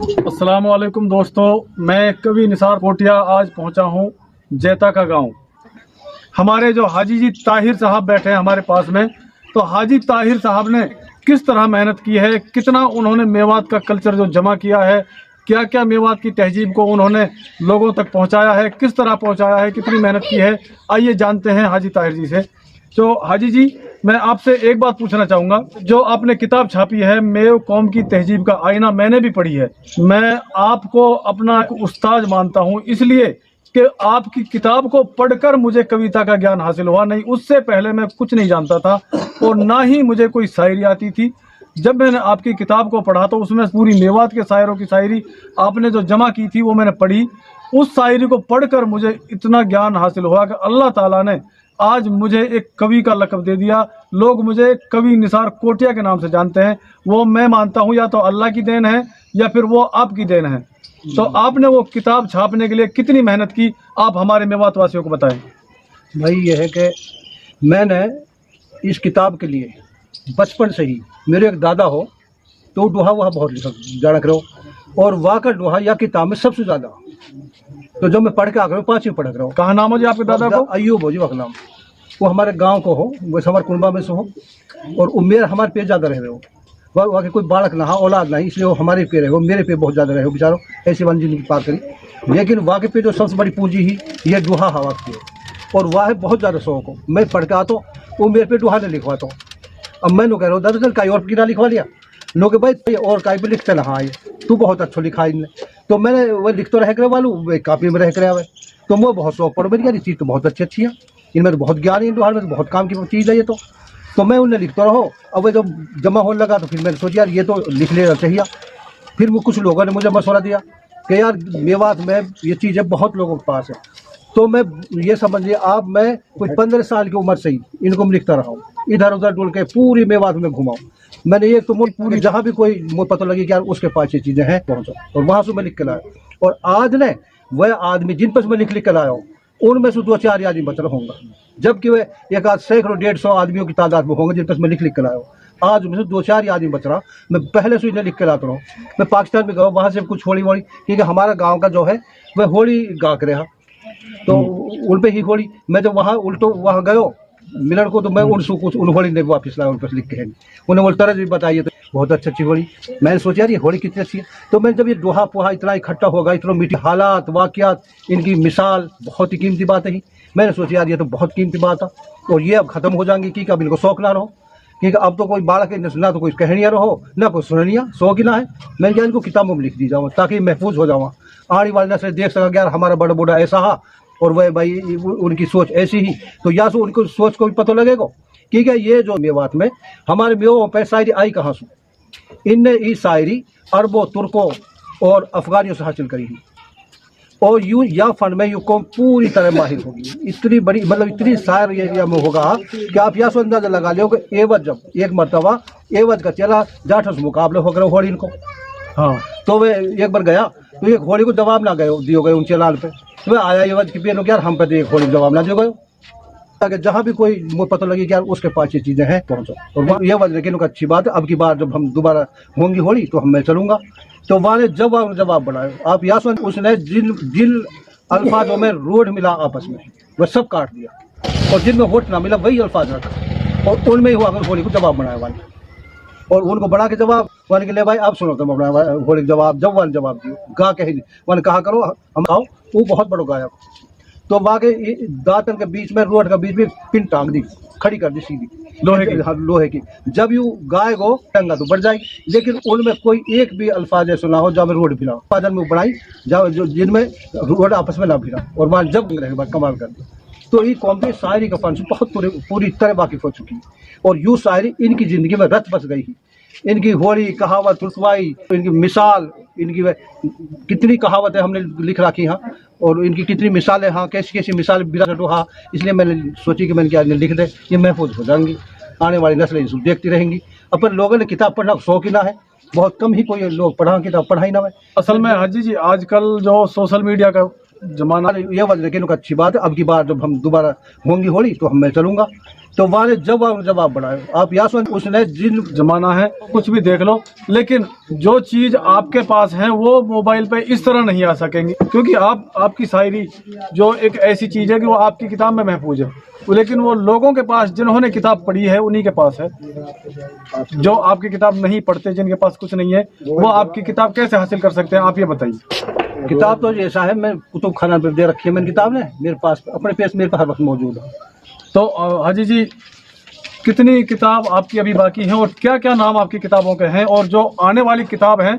अस्सलाम वालेकुम दोस्तों, मैं कवि निसार कोटिया आज पहुंचा हूं जैता का गांव। हमारे जो हाजी जी ताहिर साहब बैठे हैं हमारे पास में, तो हाजी ताहिर साहब ने किस तरह मेहनत की है, कितना उन्होंने मेवात का कल्चर जो जमा किया है, क्या क्या मेवात की तहजीब को उन्होंने लोगों तक पहुंचाया है, किस तरह पहुंचाया है, कितनी मेहनत की है, आइए जानते हैं हाजी ताहिर जी से। तो हाजी जी, मैं आपसे एक बात पूछना चाहूँगा। जो आपने किताब छापी है मेव कौम की तहजीब का आईना, मैंने भी पढ़ी है। मैं आपको अपना उस्ताद मानता हूँ इसलिए कि आपकी किताब को पढ़कर मुझे कविता का ज्ञान हासिल हुआ। नहीं, उससे पहले मैं कुछ नहीं जानता था और ना ही मुझे कोई शायरी आती थी। जब मैंने आपकी किताब को पढ़ा तो उसमें पूरी मेवात के शायरों की शायरी आपने जो जमा की थी वो मैंने पढ़ी। उस शायरी को पढ़कर मुझे इतना ज्ञान हासिल हुआ कि अल्लाह ताला ने आज मुझे एक कवि का लक़ब दे दिया। लोग मुझे कवि निसार कोटिया के नाम से जानते हैं। वो मैं मानता हूँ या तो अल्लाह की देन है या फिर वो आपकी देन है। तो आपने वो किताब छापने के लिए कितनी मेहनत की, आप हमारे मेवात वासियों को बताएं। भाई ये है कि मैंने इस किताब के लिए बचपन से ही, मेरे एक दादा हो तो दोहा वहाँ बहुत लिखा जाना करो, और वहाँ का दोहा या किताब में सबसे ज़्यादा, तो जो मैं पढ़ के आ गया हूँ, 5वीं पढ़ रहा हूँ। कहाँ नाम हो जी आपके दादा को? अयूब हो जी वक्त नाम। वो हमारे गांव को हो, वैसे हमारे कुनबा में से हो, और उम्र हमारे पे ज़्यादा रह रहे हो। वहाँ के कोई बालक ना औलाद नहीं, इसलिए वो हमारे पे रहे हो, मेरे पे बहुत ज़्यादा रहे हो बेचारों, ऐसी वाली जिंदगी पार करी। लेकिन वहाँ के पे जो सबसे बड़ी पूंजी ही ये दोहा हवा की है, और वह बहुत ज़्यादा शौक हो। मैं पढ़ के आता हूँ, वो मेरे पे दोहा नहीं लिखवाता हूँ। अब मैं कह रहा हूँ दरअसल कहीं और किना लिखवा लिया, लोग भाई और कहीं पर लिखते ना, हाँ तू बहुत अच्छा लिखा इनने, तो मैंने वो लिख तो रह कर वालू कापी में रह कर आवे, तो वो बहुत शौक पढ़ो मेरी यार, चीज़ तो बहुत अच्छी अच्छी है, इनमें तो बहुत ज्ञान है, इन दोहा में तो बहुत काम की चीज़ है ये तो मैं उन्हें लिखता रहो। अब वो जब जमा होने लगा तो फिर मैंने सोचा यार ये तो लिख लेना चाहिए। फिर वो कुछ लोगों ने मुझे मशवरा दिया कि यार मेवात में ये चीज़ें बहुत लोगों के पास है, तो मैं ये समझिए आप, मैं कोई 15 साल की उम्र से ही इनको मैं लिखता रहा हूँ, इधर उधर डुल के पूरी मेवात में घुमाऊँ। मैंने ये तो पूरी जहाँ भी कोई मुझे पता लगी कि यार उसके पास ये चीज़ें हैं पहुँचो, और वहाँ से मैं लिख के लाया। और आज ने वह आदमी जिन पर मैं लिख के लाया हूँ उनमें से 2-4 आदमी बच रहा होंगे, जबकि वह एक आध सैकड़ों 150 आदमियों की तादाद में होंगे जिन पर मैं लिख के लाया हूँ। आज उनमें से 2-4 आदमी बच रहा। मैं पहले से इन्हें लिख के लाता रहा हूँ। मैं पाकिस्तान में गया, वहाँ से कुछ होली वोली, क्योंकि हमारा गाँव का जो है वह होली गा के रहा, तो उन पे ही होली, मैं जब वहाँ उल्टो वहाँ गयो मिलन को, तो मैं उनसे कुछ उन होली ने वापस लाया, उन पर लिख के है उन्हें वो तरह भी बताइए, तो बहुत अच्छी अच्छी होली। मैंने सोचा यार ये होली कितनी अच्छी है। तो मैं जब ये दोहा पोहा इतना इकट्ठा होगा, इतना मीठी हालात वाक़यात, इनकी मिसाल बहुत ही कीमती बात है, मैंने सोचा यार ये तो बहुत कीमती बात है, और ये अब ख़त्म हो जाएंगी कि अब इनको शौक ना रहो, क्योंकि अब तो कोई बालक ना तो कोई कहानियाँ रहो ना कोई सुननिया, शौक ही ना है। मैंने क्या इनको किताबों में लिख दी जाऊँ ताकि महफूज हो जाऊँ, आने वाले नस्ल देख सका यार हमारा बड़ा बूढ़ा ऐसा है और वह भाई उनकी सोच ऐसी ही, तो या तो उनको सोच को भी पता लगेगा। क्योंकि ये जो मेवात में हमारे मेवों पर शायरी आई कहाँ से, इनने ये शायरी अरबों, तुर्कों और अफगानियों से हासिल करी है, और यूँ या फन में यूँ कौम पूरी तरह माहिर होगी। इतनी बड़ी मतलब इतनी शायर एरिया में होगा कि आप यह सो अंदाजा लगा लो कि एवज जब एक मरतबा एवज का चला जाठों से मुकाबले हो गए होली इनको। हाँ, तो वे एक बार गया तो एक होली को जवाब ना गए दियो गए उनके लाल पे, तो वह आया एवज की पेन यार हम पे एक होली को जवाब ना दियो गए, ताकि जहाँ भी कोई मुझे पता लगी कि यार उसके पास ये चीज़ें हैं पहुँचो। और ये वजह, लेकिन अच्छी बात है, अब की बार जब हम दोबारा होंगी होली तो हम मैं चलूँगा, तो वहाँ ने जवाब बढ़ाए। आप यहाँ सुन, उसने जिन अल्फाजों में रोड मिला आपस में वह सब काट दिया, और जिनमें वोट ना मिला वही अल्फाज रखा, और उनमें ही हुआ होली को जवाब बनाया वाले, और उनको बढ़ा के जवाब वाले के लिए भाई आप सुनो, तुम अपना होली जवाब जब वाले जवाब दियो गा के ही मैंने कहा करो हम आओ। वो बहुत बड़ा गायक, तो वाकई दातन के बीच में रोड के बीच में पिन टांग दी, खड़ी कर दी सीधी लोहे की। जब यू गाय गो टंगा तो बढ़ जाएगी, लेकिन उनमें कोई एक भी अल्फाज ऐसा ना हो जब रोड फिरा पादन में बनाई जब जिनमें रोड आपस में ना फिरा, और वहाँ जब रहेगा कमाल कर दिया। तो ये कौम की शायरी का फन से बहुत पूरी तरह वाकिफ हो चुकी है, और यूँ शायरी इनकी ज़िंदगी में रच बस गई है। इनकी होली कहावत रुसवाई, इनकी मिसाल, इनकी कितनी कहावतें हमने लिख रखी हैं, और इनकी कितनी मिसालें, हाँ कैसी कैसी मिसाल बिराटो, हाँ इसलिए मैंने सोची कि मैंने क्या लिख दे, ये महफूज हो जाएंगी, आने वाली नस्लें इसको देखती रहेंगी। अपन लोगों ने किताब पढ़ना शौक ही ना है, बहुत कम ही कोई लोग पढ़ा किताब पढ़ा ही ना है। असल में हाजी जी आजकल जो सोशल मीडिया का जमाना ये वजह लेकिन अच्छी बात है, अब की बार जब हम दोबारा होंगी होली तो मैं चलूंगा। तो वाले जवाब बढ़ाए आप या उसने जिन जमाना है, कुछ भी देख लो, लेकिन जो चीज आपके पास है वो मोबाइल पे इस तरह नहीं आ सकेंगी, क्योंकि आपकी शायरी जो एक ऐसी चीज है कि वो आपकी किताब में महफूज है, लेकिन वो लोगों के पास जिन्होंने किताब पढ़ी है उन्हीं के पास है। जो आपकी किताब नहीं पढ़ते, जिनके पास कुछ नहीं है, वो आपकी किताब कैसे हासिल कर सकते हैं, आप ये बताइए। किताब तो ऐसा है, मैं कुतुब खाना पे दे रखी है मैंने किताब ने, मेरे पास अपने पेज मेरे पास हर वक्त मौजूद है। तो हाजी जी, कितनी किताब आपकी अभी बाकी है और क्या क्या नाम आपकी किताबों के हैं, और जो आने वाली किताब है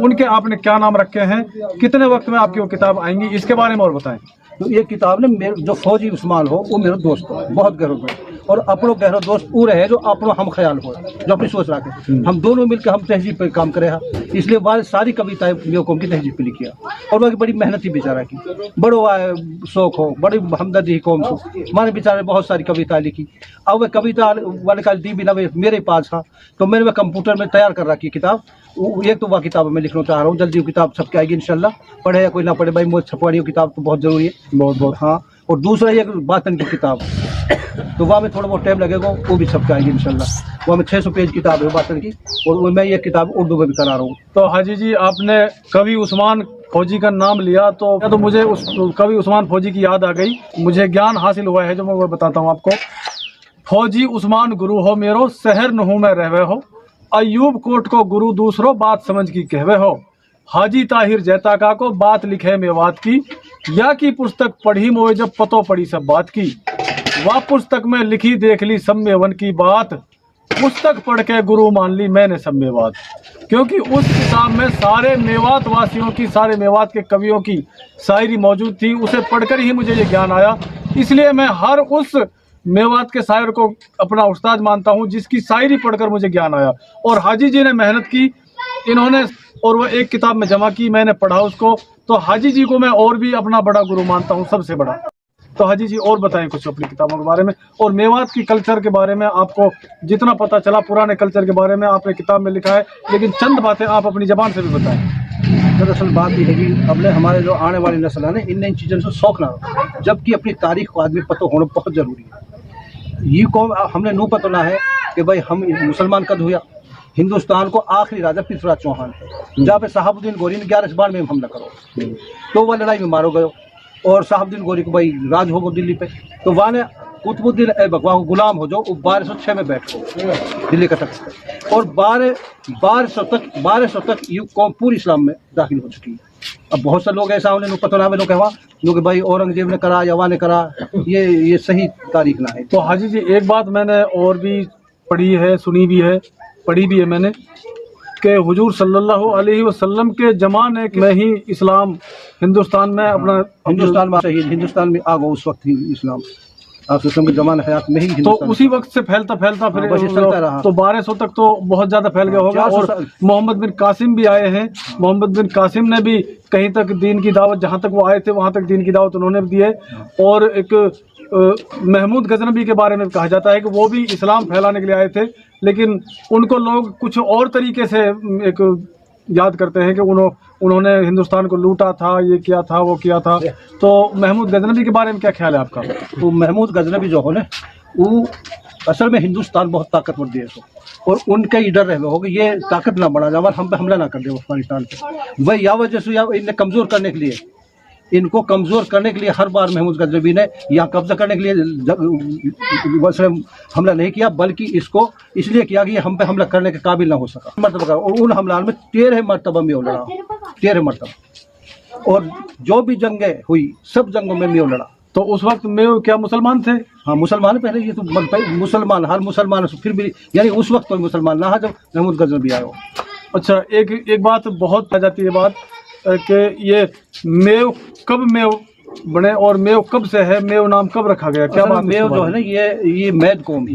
उनके आपने क्या नाम रखे हैं, कितने वक्त में आपकी वो किताब आएंगी, इसके बारे में और बताएं। तो ये किताब ने मेरे जो फौजी उस्मान हो वो मेरा दोस्त हो, बहुत गहरा दोस्त, और अपनो गहरा दोस्त वो रहे जो अपनो हम ख्याल हो, जो अपनी सोच रखे, हम दोनों मिलकर हम तहजीब पे काम करे हैं, इसलिए वह सारी कविताएं मेरे कौम की तहजीब पे लिखी है। और वह बड़ी मेहनती बेचारा की, बड़ो शौक हो, बड़ी हमदर्दी कौम को, हमारे बेचारे बहुत सारी कविताएं लिखी। अब वह कविता वाले का दी भी ना मेरे पास था, तो मैंने वह कंप्यूटर में तैयार कर रखी किताब। एक तो वह किताब मैं लिखना चाह रहा हूँ, जल्दी वो किताब छप के आएगी इंशाल्लाह, पढ़े या कोई ना पढ़े भाई, मुझे छपवानी किताब तो बहुत जरूरी है, बहुत बहुत। हाँ, और दूसरा ये बातन की किताब, तो वह में थोड़ा बहुत टाइम लगेगा, वो भी छप के आएगी इंशाल्लाह। वह में 600 पेज किताब है बातन की, और मैं ये किताब उर्दू में भी करा रहा हूँ। तो हाजी जी, आपने कवि उस्मान फौजी का नाम लिया तो मुझे उस कवि उस्मान फौजी की याद आ गई, मुझे ज्ञान हासिल हुआ है जो मैं बताता हूँ आपको। फौजी उस्मान गुरु हो मेरो, शहर न हूँ मैं रहवे हो, अयूब कोट को गुरु दूसरो, बात समझ की कहवे हो। हाजी ताहिर जैताका को बात लिखे मेवात की, या की पुस्तक पढ़ी मोए जब पतो पड़ी सब बात की। वह पुस्तक में लिखी देख ली सब मेवन की बात, पुस्तक पढ़ के गुरु मान ली मैंने सब मेवात। क्योंकि उस किताब में सारे मेवात वासियों की, सारे मेवात के कवियों की शायरी मौजूद थी, उसे पढ़कर ही मुझे ये ज्ञान आया। इसलिए मैं हर उस मेवात के शायर को अपना उस्ताद मानता हूँ जिसकी शायरी पढ़कर मुझे ज्ञान आया। और हाजी जी ने मेहनत की, इन्होंने, और वह एक किताब में जमा की, मैंने पढ़ा उसको, तो हाजी जी को मैं और भी अपना बड़ा गुरु मानता हूँ, सबसे बड़ा। तो हाजी जी और बताएं कुछ अपनी किताबों के बारे में और मेवात की कल्चर के बारे में। आपको जितना पता चला पुराने कल्चर के बारे में आपने किताब में लिखा है, लेकिन चंद बातें आप अपनी जबान से भी बताएं। दरअसल बात यह है कि अपने हमारे जो आने वाली नस्ल है ना, इन चीज़ों से शौक ना हो, जबकि अपनी तारीख को आदमी पता होना बहुत ज़रूरी है। ये कौम हमने नू पता ना है कि भाई हम मुसलमान कद हुआ, हिंदुस्तान को आखिरी राजा पृथ्वीराज चौहान, जहाँ पे साहबुद्दीन गोरी ने 11 बार में हमला करो, तो वह लड़ाई में मारो गए, और साहबुद्दीन गोरी को भाई राज हो गो दिल्ली पे, तो वहाँ ने कुतुबुद्दीन ऐबक वहाँ गुलाम हो जाओ, 1206 में बैठ गो दिल्ली का तख्त, और 1200 तक ये कौम पूरी इस्लाम में दाखिल हो चुकी है। अब बहुत से लोग ऐसा उन्हें पता ना लोग कहवा लोग भाई औरंगजेब ने करा या वहाँ ने करा, ये सही तारीख ना है। तो हाजी जी, एक बात मैंने और भी पढ़ी है, सुनी भी है, पढ़ी भी है मैंने, कि हुजूर सल्लल्लाहु अलैहि वसल्लम के जमाने में ही इस्लाम हिंदुस्तान में हिंदुस्तान में आ गो उस वक्त ही इस्लाम, आप के जमाने हयात में ही, तो उसी वक्त से फैलता फिर चलता रहा। तो 1200 तक तो बहुत ज्यादा फैल गया होगा। और मोहम्मद बिन कासिम भी आए हैं, मोहम्मद बिन कासिम ने भी कहीं तक दीन की दावत, जहाँ तक वो आए थे वहाँ तक दीन की दावत उन्होंने भी दी है। और एक महमूद गजनबी के बारे में कहा जाता है कि वो भी इस्लाम फैलाने के लिए आए थे, लेकिन उनको लोग कुछ और तरीके से एक याद करते हैं कि उन्होंने हिंदुस्तान को लूटा था, ये किया था, वो किया था। तो महमूद गजनबी के बारे में क्या ख्याल है आपका? तो महमूद गजनबी जो हो ना, वो असल में हिंदुस्तान बहुत ताकतवर देश हो, और उनका ही डर रहे हो कि ये ताकत ना बढ़ा जाए, हम पे हमला ना कर दे अफगानिस्तान पे। वही या वजह से इन्हें कमज़ोर करने के लिए, इनको कमज़ोर करने के लिए हर बार महमूद गजनबी ने यहाँ कब्जा करने के लिए वैसे हमला नहीं किया, बल्कि इसको इसलिए किया कि हम पे हमला करने के काबिल ना हो सका मरतबा। और उन हमला में 13 मरतबा में लड़ा, 13 मरतबा, और जो भी जंगें हुई सब जंगों में मेव लड़ा। तो उस वक्त में क्या मुसलमान थे? हाँ मुसलमान पहले, ये तो मुसलमान हर मुसलमान फिर भी, यानी उस वक्त कोई मुसलमान ना जब महमूद गजनबी आया हो। अच्छा, एक बात बहुत आ जाती है बात कि ये मेव कब मेव बने और मेव कब से है, मेव नाम कब रखा गया, क्या बात? मेव जो है ना, ये मैद कौम,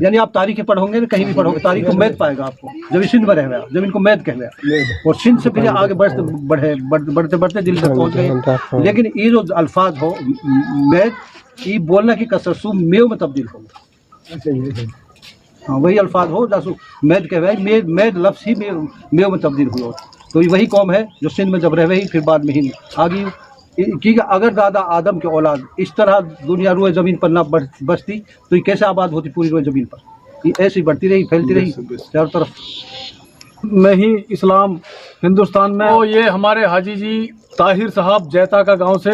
यानी आप तारीखें पढ़ोगे ना, कहीं भी पढ़ोगे तारीख को मैद पाएगा आपको, जब सिंध में रह गया, जब इनको मैद कह गया, और सिंध से फिर आगे बढ़ते बढ़ते दिल्ली तक पहुंच गए। लेकिन ये जो अल्फाज हो मैद, ये बोलने की कसर सु मेव में तब्दील हो, हाँ वही अल्फाज हो जासू मैद कहवाए, मैद लफ्ज़ ही मेव में तब्दील हुआ। तो ये वही कौम है जो सिंध में जब रह गई, फिर बाद में ही आ गई, कि अगर दादा आदम के औलाद इस तरह दुनिया रोए ज़मीन पर ना बसती तो ये कैसे आबाद होती पूरी रोए ज़मीन पर। ये ऐसी बढ़ती रही, फैलती रही चारों तरफ। में ही इस्लाम हिंदुस्तान में। तो ये हमारे हाजी जी ताहिर साहब जैता का गांव से,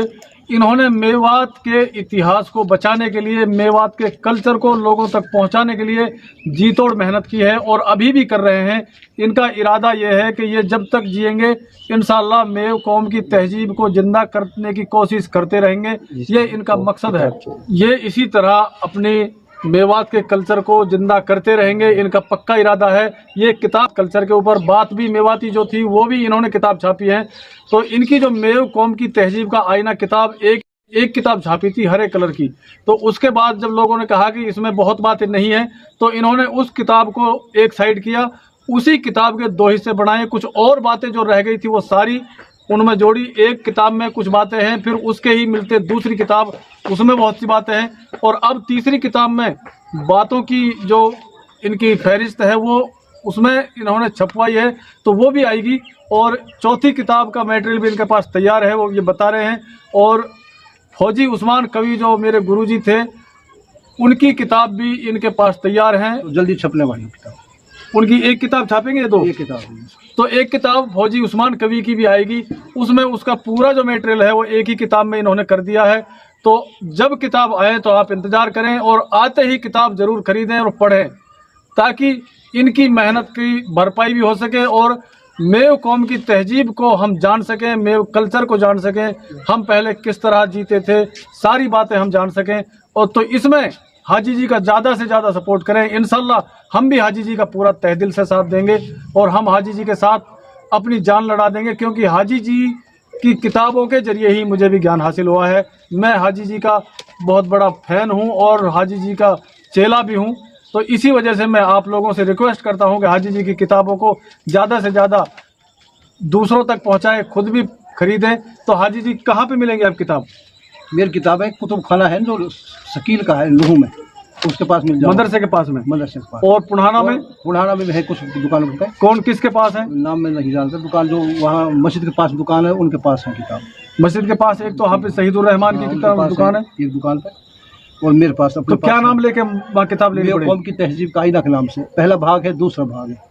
इन्होंने मेवात के इतिहास को बचाने के लिए, मेवात के कल्चर को लोगों तक पहुंचाने के लिए जी तोड़ मेहनत की है और अभी भी कर रहे हैं। इनका इरादा ये है कि ये जब तक जिएंगे इंशाअल्लाह मेव कौम की तहजीब को जिंदा करने की कोशिश करते रहेंगे। ये इनका मकसद है। ये इसी तरह अपनी मेवात के कल्चर को जिंदा करते रहेंगे, इनका पक्का इरादा है। ये किताब कल्चर के ऊपर बात भी मेवाती जो थी वो भी इन्होंने किताब छापी है। तो इनकी जो मेव कौम की तहजीब का आईना किताब एक किताब छापी थी हरे कलर की। तो उसके बाद जब लोगों ने कहा कि इसमें बहुत बातें नहीं है तो इन्होंने उस किताब को एक साइड किया, उसी किताब के 2 हिस्से बनाए। कुछ और बातें जो रह गई थी वो सारी उनमें जोड़ी। एक किताब में कुछ बातें हैं, फिर उसके ही मिलते दूसरी किताब, उसमें बहुत सी बातें हैं। और अब तीसरी किताब में बातों की जो इनकी फहरिस्त है वो उसमें इन्होंने छपवाई है, तो वो भी आएगी। और चौथी किताब का मटेरियल भी इनके पास तैयार है, वो ये बता रहे हैं। और फौजी उस्मान कवि जो मेरे गुरुजी थे, उनकी किताब भी इनके पास तैयार है। तो जल्दी छपने वाली किताब, उनकी एक किताब छापेंगे, 2 ये किताब है। तो एक किताब फौजी उस्मान कवि की भी आएगी, उसमें उसका पूरा जो मटेरियल है वो एक ही किताब में इन्होंने कर दिया है। तो जब किताब आए तो आप इंतज़ार करें और आते ही किताब ज़रूर खरीदें और पढ़ें, ताकि इनकी मेहनत की भरपाई भी हो सके और मेव कौम की तहजीब को हम जान सकें, मेव कल्चर को जान सकें, हम पहले किस तरह जीते थे, सारी बातें हम जान सकें। और तो इसमें हाजी जी का ज़्यादा से ज़्यादा सपोर्ट करें। इंशाल्लाह हम भी हाजी जी का पूरा तहे दिल से साथ देंगे और हम हाजी जी के साथ अपनी जान लड़ा देंगे, क्योंकि हाजी जी की किताबों के जरिए ही मुझे भी ज्ञान हासिल हुआ है। मैं हाजी जी का बहुत बड़ा फ़ैन हूं और हाजी जी का चेला भी हूं। तो इसी वजह से मैं आप लोगों से रिक्वेस्ट करता हूं कि हाजी जी की किताबों को ज़्यादा से ज़्यादा दूसरों तक पहुँचाएँ, खुद भी खरीदें। तो हाजी जी कहाँ पर मिलेंगे आप किताब? मेरी किताबें कुतुब खाना है जो शकील का है लूहू में, उसके पास मिल जाए, मदरसे के पास में। मदरसे के पास। और पुढ़ाना में? पुढ़ाना में है कुछ दुकानों पे। कौन किसके पास है? नाम में नहीं जानता। दुकान जो वहाँ मस्जिद के पास दुकान है उनके पास है किताब। मस्जिद के पास एक तो हाफिज शहीदुर रहमान की किताब दुकान है एक दुकान पे, और मेरे पास अपने तो क्या नाम लेके वहाँ किताब लेनी पड़ेगी? कौम की तहजीब का आईना के नाम से पहला भाग है, दूसरा भाग है।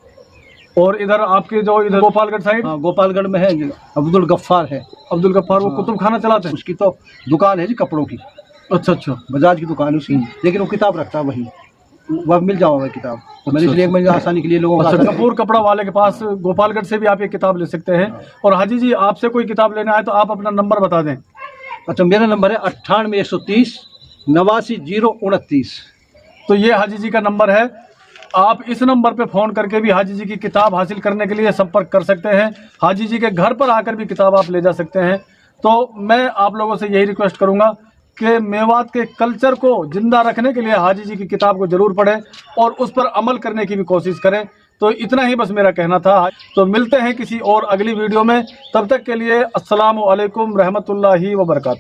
और इधर आपके जो इधर गोपालगढ़ साइड? हाँ, गोपालगढ़ में है अब्दुल गफ्फार है। अब्दुल गफ्फार वो कुतुब खाना चलाते हैं? उसकी तो दुकान है जी कपड़ों की। अच्छा अच्छा, बजाज की दुकान है उसकी, लेकिन वो किताब रखता है वही, वह मिल जाओगे किताब। तो मैंने इसलिए मैंने आसानी के लिए लोगों अच्छा, कपूर कपड़ा वाले के पास गोपालगढ़ से भी आप ये किताब ले सकते हैं। और हाजी जी आपसे कोई किताब लेना है तो आप अपना नंबर बता दें। अच्छा, मेरा नंबर है 98 130 89 029। तो ये हाजी जी का नंबर है। आप इस नंबर पे फ़ोन करके भी हाजी जी की किताब हासिल करने के लिए संपर्क कर सकते हैं। हाजी जी के घर पर आकर भी किताब आप ले जा सकते हैं। तो मैं आप लोगों से यही रिक्वेस्ट करूंगा कि मेवात के कल्चर को जिंदा रखने के लिए हाजी जी की किताब को ज़रूर पढ़ें और उस पर अमल करने की भी कोशिश करें। तो इतना ही बस मेरा कहना था। तो मिलते हैं किसी और अगली वीडियो में, तब तक के लिए अस्सलामु अलैकुम रहमतुल्लाहि व बरकातुहू।